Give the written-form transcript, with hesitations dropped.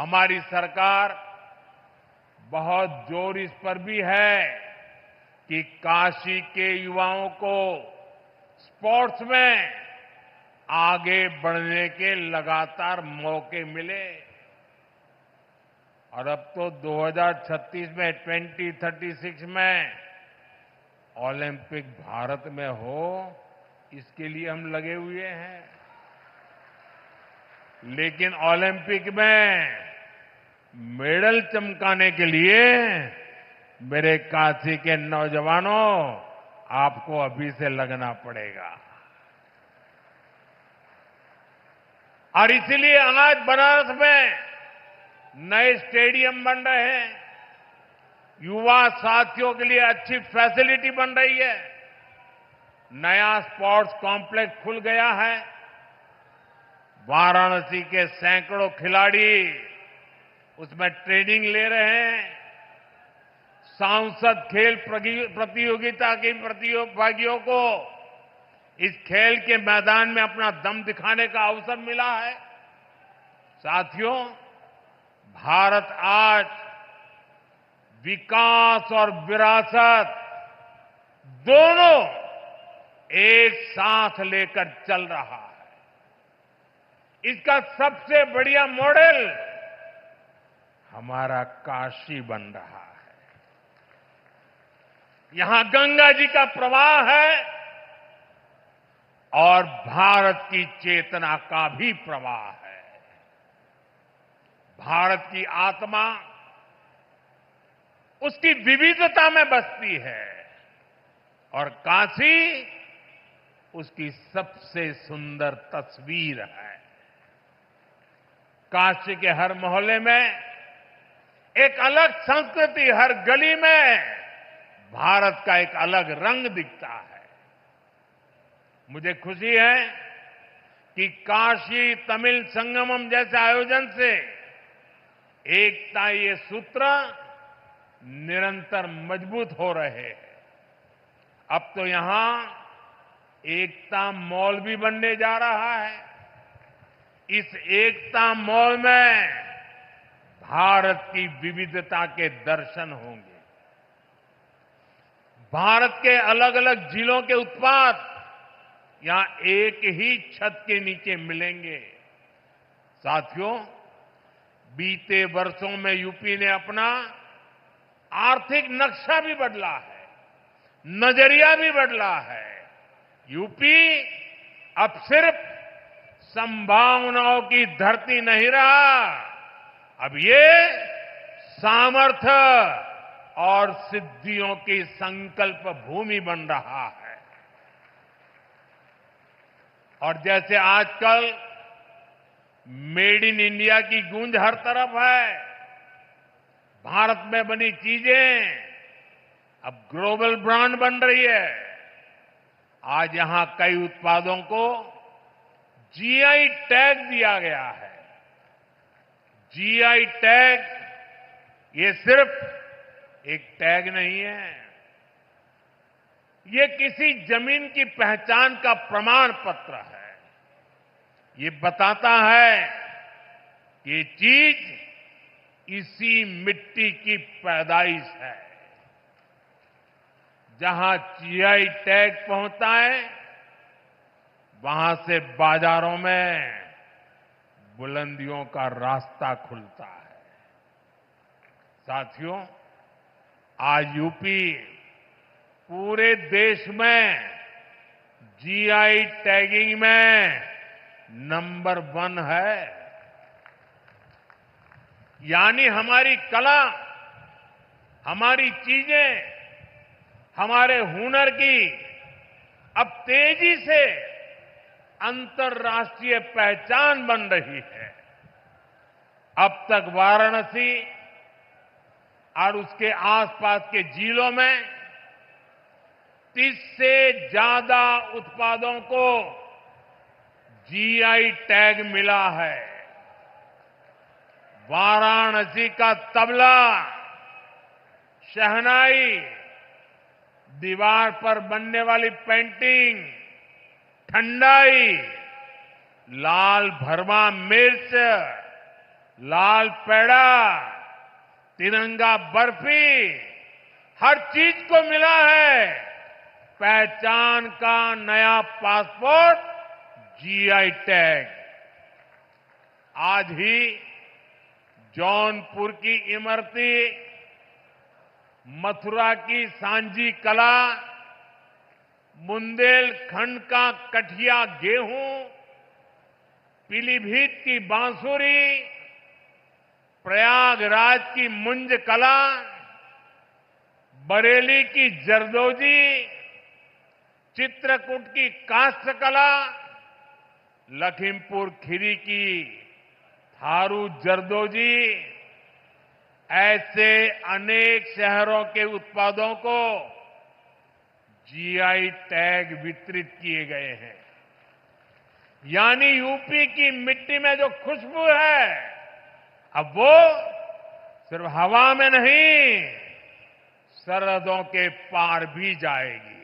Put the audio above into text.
हमारी सरकार बहुत जोर इस पर भी है कि काशी के युवाओं को स्पोर्ट्स में आगे बढ़ने के लगातार मौके मिले। और अब तो 2036 में 2036 में ओलंपिक भारत में हो, इसके लिए हम लगे हुए हैं। लेकिन ओलंपिक में मेडल चमकाने के लिए मेरे काशी के नौजवानों, आपको अभी से लगना पड़ेगा। और इसीलिए आज बनारस में नए स्टेडियम बन रहे हैं, युवा साथियों के लिए अच्छी फैसिलिटी बन रही है, नया स्पोर्ट्स कॉम्प्लेक्स खुल गया है। वाराणसी के सैकड़ों खिलाड़ी उसमें ट्रेनिंग ले रहे हैं। सांसद खेल प्रतियोगिता के प्रतिभागियों को इस खेल के मैदान में अपना दम दिखाने का अवसर मिला है। साथियों, भारत आज विकास और विरासत दोनों एक साथ लेकर चल रहा है। इसका सबसे बढ़िया मॉडल हमारा काशी बन रहा है। यहां गंगा जी का प्रवाह है और भारत की चेतना का भी प्रवाह है। भारत की आत्मा उसकी विविधता में बसती है और काशी उसकी सबसे सुंदर तस्वीर है। काशी के हर मोहल्ले में एक अलग संस्कृति, हर गली में भारत का एक अलग रंग दिखता है। मुझे खुशी है कि काशी तमिल संगमम जैसे आयोजन से एकता ये सूत्र निरंतर मजबूत हो रहे हैं। अब तो यहां एकता मॉल भी बनने जा रहा है। इस एकता मॉल में भारत की विविधता के दर्शन होंगे। भारत के अलग अलग जिलों के उत्पाद यहां एक ही छत के नीचे मिलेंगे। साथियों, बीते वर्षों में यूपी ने अपना आर्थिक नक्शा भी बदला है, नजरिया भी बदला है। यूपी अब सिर्फ संभावनाओं की धरती नहीं रहा, अब ये सामर्थ्य और सिद्धियों की संकल्प भूमि बन रहा है। और जैसे आजकल मेड इन इंडिया की गूंज हर तरफ है, भारत में बनी चीजें अब ग्लोबल ब्रांड बन रही है। आज यहां कई उत्पादों को जीआई टैग दिया गया है। जीआई टैग ये सिर्फ एक टैग नहीं है, ये किसी जमीन की पहचान का प्रमाण पत्र है। ये बताता है कि ये चीज इसी मिट्टी की पैदाइश है। जहां जीआई टैग पहुंचता है, वहां से बाजारों में बुलंदियों का रास्ता खुलता है। साथियों, आज यूपी पूरे देश में जीआई टैगिंग में नंबर 1 है। यानी हमारी कला, हमारी चीजें, हमारे हुनर की अब तेजी से अंतर्राष्ट्रीय पहचान बन रही है। अब तक वाराणसी और उसके आसपास के जिलों में 30 से ज्यादा उत्पादों को जीआई टैग मिला है। वाराणसी का तबला, शहनाई, दीवार पर बनने वाली पेंटिंग, ठंडाई, लाल भरमा मिर्च, लाल पेड़ा, तिरंगा बर्फी, हर चीज को मिला है पहचान का नया पासपोर्ट, जीआई टैग। आज ही जौनपुर की इमरती, मथुरा की सांझी कला, बुंदेलखंड का कठिया गेहूं, पीलीभीत की बांसुरी, प्रयागराज की मुंज कला, बरेली की जरदोजी, चित्रकूट की काष्ठ कला, लखीमपुर खीरी की थारू जरदोजी, ऐसे अनेक शहरों के उत्पादों को जीआई टैग वितरित किए गए हैं। यानी यूपी की मिट्टी में जो खुशबू है, अब वो सिर्फ हवा में नहीं, सरहदों के पार भी जाएगी।